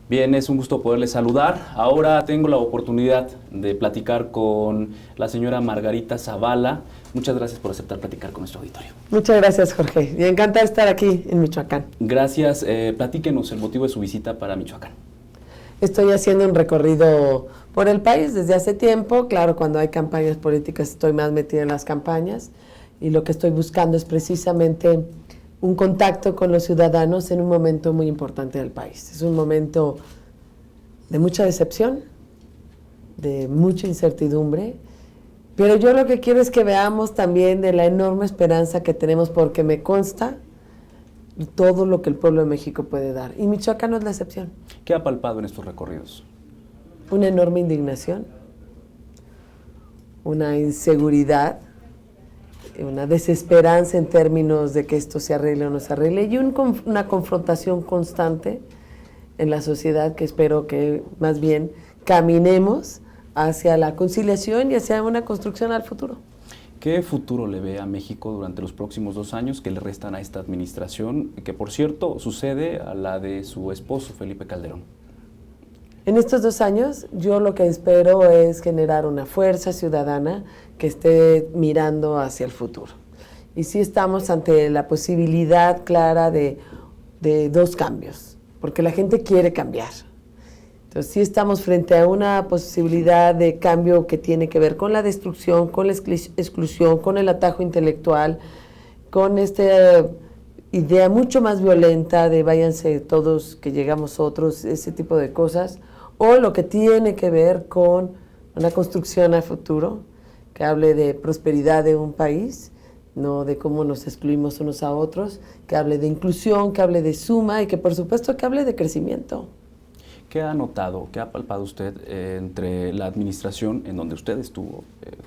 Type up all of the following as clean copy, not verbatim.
Bien, es un gusto poderles saludar. Ahora tengo la oportunidad de platicar con la señora Margarita Zavala. Muchas gracias por aceptar platicar con nuestro auditorio. Muchas gracias, Jorge. Y encantada de estar aquí en Michoacán. Gracias. Platíquenos el motivo de su visita para Michoacán. Estoy haciendo un recorrido por el país desde hace tiempo. Claro, cuando hay campañas políticas estoy más metida en las campañas y lo que estoy buscando es precisamente un contacto con los ciudadanos en un momento muy importante del país. Es un momento de mucha decepción, de mucha incertidumbre, pero yo lo que quiero es que veamos también de la enorme esperanza que tenemos, porque me consta todo lo que el pueblo de México puede dar. Y Michoacán no es la excepción. ¿Qué ha palpado en estos recorridos? Una enorme indignación, una inseguridad, una desesperanza en términos de que esto se arregle o no se arregle, y una confrontación constante en la sociedad que espero que más bien caminemos hacia la conciliación y hacia una construcción al futuro. ¿Qué futuro le ve a México durante los próximos 2 años que le restan a esta administración, que por cierto sucede a la de su esposo Felipe Calderón? En estos 2 años yo lo que espero es generar una fuerza ciudadana que esté mirando hacia el futuro. Y sí estamos ante la posibilidad clara de 2 cambios, porque la gente quiere cambiar. Entonces sí estamos frente a una posibilidad de cambio que tiene que ver con la destrucción, con la exclusión, con el atajo intelectual, con esta idea mucho más violenta de váyanse todos que llegamos otros, ese tipo de cosas, o lo que tiene que ver con una construcción a futuro, que hable de prosperidad de un país, no de cómo nos excluimos unos a otros, que hable de inclusión, que hable de suma y que por supuesto que hable de crecimiento. ¿Qué ha notado, qué ha palpado usted entre la administración en donde usted estuvo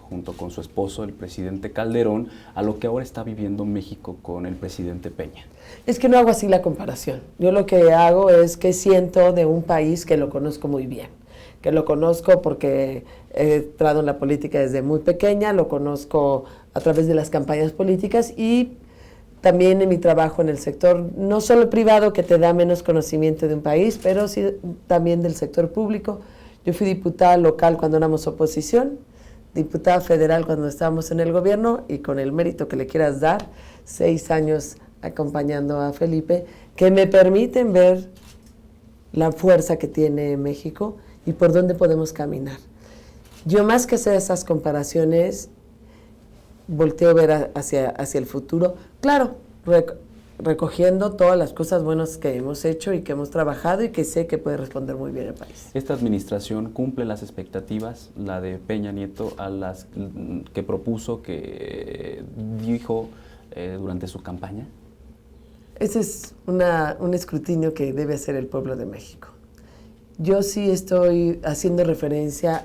junto con su esposo, el presidente Calderón, a lo que ahora está viviendo México con el presidente Peña? Es que no hago así la comparación. Yo lo que hago es que siento de un país que lo conozco muy bien, que lo conozco porque he entrado en la política desde muy pequeña, lo conozco a través de las campañas políticas y también en mi trabajo en el sector, no solo privado, que te da menos conocimiento de un país, pero sí también del sector público. Yo fui diputada local cuando éramos oposición, diputada federal cuando estábamos en el gobierno, y con el mérito que le quieras dar, 6 años acompañando a Felipe, que me permiten ver la fuerza que tiene México y por dónde podemos caminar. Yo, más que hacer esas comparaciones, volteo a ver hacia el futuro, claro, recogiendo todas las cosas buenas que hemos hecho y que hemos trabajado y que sé que puede responder muy bien el país. ¿Esta administración cumple las expectativas, la de Peña Nieto, a las que propuso, que dijo durante su campaña? Ese es un escrutinio que debe hacer el pueblo de México. Yo sí estoy haciendo referencia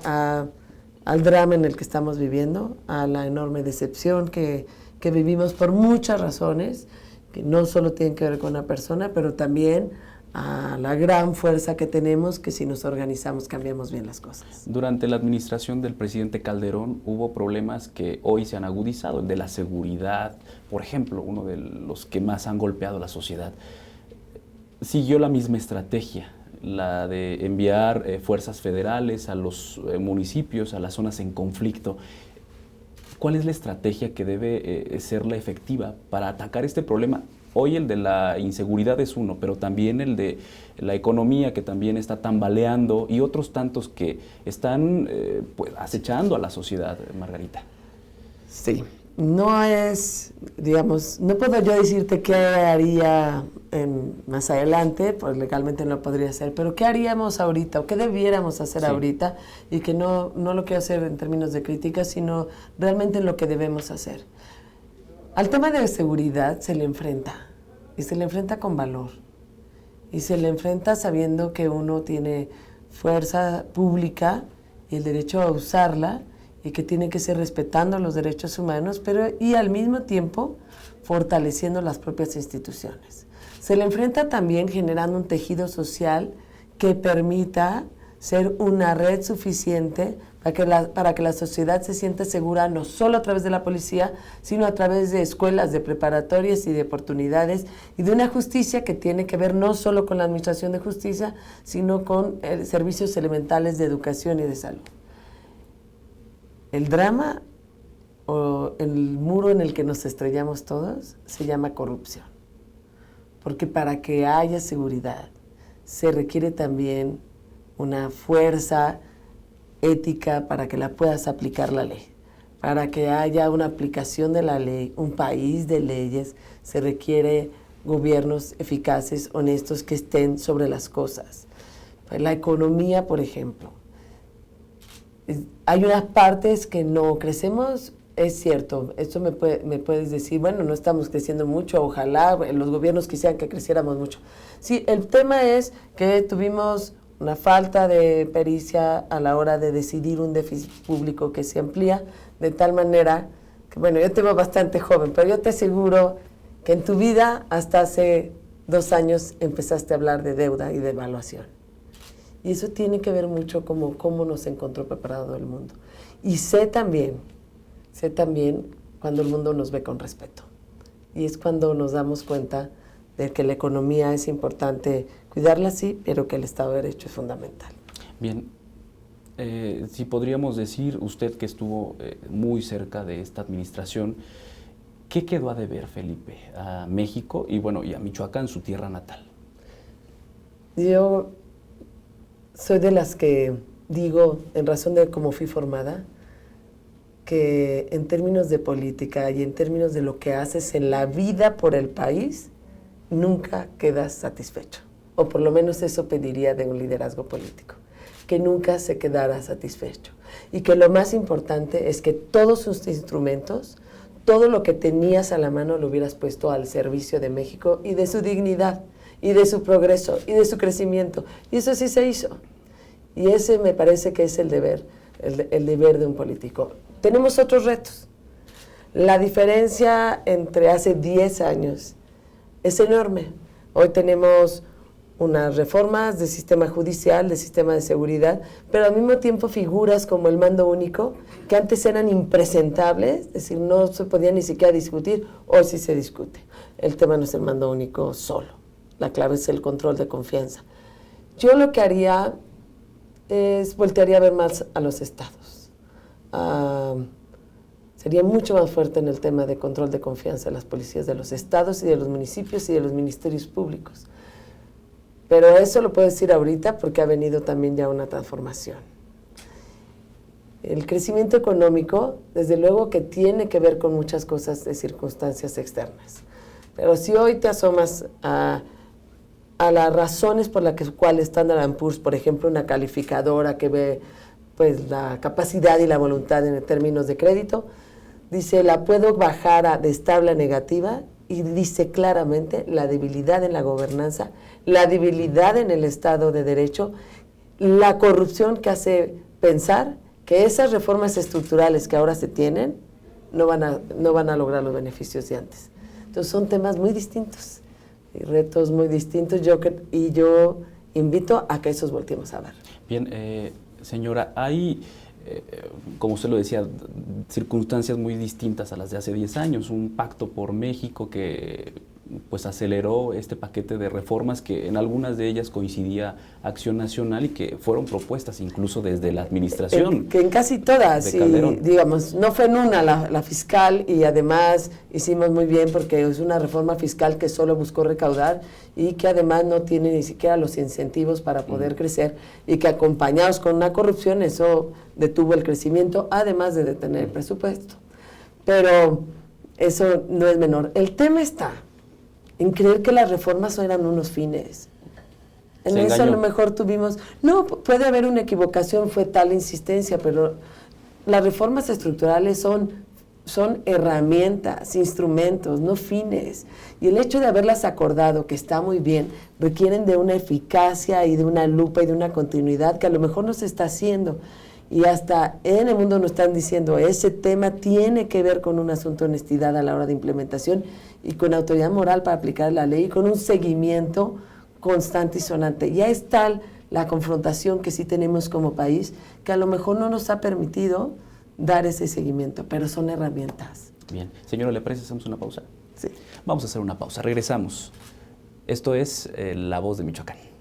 al drama en el que estamos viviendo, a la enorme decepción que vivimos por muchas razones, que no solo tienen que ver con una persona, pero también a la gran fuerza que tenemos, que si nos organizamos cambiamos bien las cosas. Durante la administración del presidente Calderón hubo problemas que hoy se han agudizado, el de la seguridad, por ejemplo, uno de los que más han golpeado a la sociedad. Siguió la misma estrategia, la de enviar fuerzas federales a los municipios, a las zonas en conflicto. ¿Cuál es la estrategia que debe ser la efectiva para atacar este problema? Hoy el de la inseguridad es uno, pero también el de la economía, que también está tambaleando, y otros tantos que están pues, acechando a la sociedad, Margarita. Sí, no es, digamos, no puedo yo decirte qué haría más adelante, pues legalmente no lo podría hacer, pero qué haríamos ahorita o qué debiéramos hacer ahorita, y que no lo quiero hacer en términos de crítica, sino realmente en lo que debemos hacer. Al tema de seguridad se le enfrenta, y se le enfrenta con valor, y se le enfrenta sabiendo que uno tiene fuerza pública y el derecho a usarla, y que tiene que ser respetando los derechos humanos, pero y al mismo tiempo fortaleciendo las propias instituciones. Se le enfrenta también generando un tejido social que permita ser una red suficiente para que la sociedad se sienta segura, no solo a través de la policía, sino a través de escuelas, de preparatorias y de oportunidades, y de una justicia que tiene que ver no solo con la administración de justicia, sino con servicios elementales de educación y de salud. El drama o el muro en el que nos estrellamos todos se llama corrupción, porque para que haya seguridad se requiere también una fuerza ética para que la puedas aplicar la ley. Para que haya una aplicación de la ley, un país de leyes, se requiere gobiernos eficaces, honestos, que estén sobre las cosas. La economía, por ejemplo. Hay unas partes que no crecemos, es cierto, esto me puedes decir, bueno, no estamos creciendo mucho, ojalá los gobiernos quisieran que creciéramos mucho. Sí, el tema es que tuvimos una falta de pericia a la hora de decidir un déficit público que se amplía de tal manera que, bueno, yo te veo bastante joven, pero yo te aseguro que en tu vida hasta hace 2 años empezaste a hablar de deuda y de evaluación. Y eso tiene que ver mucho con cómo nos encontró preparado el mundo. Y sé también cuando el mundo nos ve con respeto. Y es cuando nos damos cuenta de que la economía es importante cuidarla, sí, pero que el Estado de Derecho es fundamental. Bien, si podríamos decir, usted que estuvo muy cerca de esta administración, ¿qué quedó a deber, Felipe, a México y a Michoacán, su tierra natal? Yo soy de las que digo, en razón de cómo fui formada, que en términos de política y en términos de lo que haces en la vida por el país, nunca quedas satisfecho. O por lo menos eso pediría de un liderazgo político, que nunca se quedara satisfecho. Y que lo más importante es que todos sus instrumentos, todo lo que tenías a la mano lo hubieras puesto al servicio de México y de su dignidad, y de su progreso, y de su crecimiento. Y eso sí se hizo. Y ese me parece que es el deber de un político. Tenemos otros retos. La diferencia entre hace 10 años es enorme. Hoy tenemos unas reformas del sistema judicial, del sistema de seguridad, pero al mismo tiempo figuras como el mando único, que antes eran impresentables, es decir, no se podía ni siquiera discutir, hoy sí se discute. El tema no es el mando único solo, la clave es el control de confianza. Yo lo que haría es voltearía a ver más a los estados. Sería mucho más fuerte en el tema de control de confianza de las policías de los estados y de los municipios y de los ministerios públicos. Pero eso lo puedo decir ahorita porque ha venido también ya una transformación. El crecimiento económico, desde luego que tiene que ver con muchas cosas de circunstancias externas. Pero si hoy te asomas a las razones por las cuales Standard & Poor's, por ejemplo, una calificadora que ve pues, la capacidad y la voluntad en términos de crédito, dice, la puedo bajar de estable a negativa, y dice claramente la debilidad en la gobernanza, la debilidad en el Estado de Derecho, la corrupción que hace pensar que esas reformas estructurales que ahora se tienen no van a lograr los beneficios de antes. Entonces son temas muy distintos y retos muy distintos, yo invito a que esos volteemos a ver. Bien, señora, hay, como usted lo decía, circunstancias muy distintas a las de hace 10 años, un pacto por México que pues aceleró este paquete de reformas que en algunas de ellas coincidía Acción Nacional y que fueron propuestas incluso desde la administración. Que en casi todas, y, digamos, no fue en una la fiscal, y además hicimos muy bien porque es una reforma fiscal que solo buscó recaudar y que además no tiene ni siquiera los incentivos para poder crecer, y que acompañados con una corrupción eso detuvo el crecimiento, además de detener el presupuesto. Pero eso no es menor. El tema está en creer que las reformas eran unos fines. En eso a lo mejor tuvimos... No, puede haber una equivocación, fue tal insistencia, pero las reformas estructurales son herramientas, instrumentos, no fines. Y el hecho de haberlas acordado, que está muy bien, requieren de una eficacia y de una lupa y de una continuidad que a lo mejor no se está haciendo. Y hasta en el mundo nos están diciendo, ese tema tiene que ver con un asunto de honestidad a la hora de implementación y con autoridad moral para aplicar la ley y con un seguimiento constante y sonante. Ya es tal la confrontación que sí tenemos como país, que a lo mejor no nos ha permitido dar ese seguimiento, pero son herramientas. Bien. Señora, ¿le parece? ¿Hacemos una pausa? Sí. Vamos a hacer una pausa. Regresamos. Esto es La Voz de Michoacán.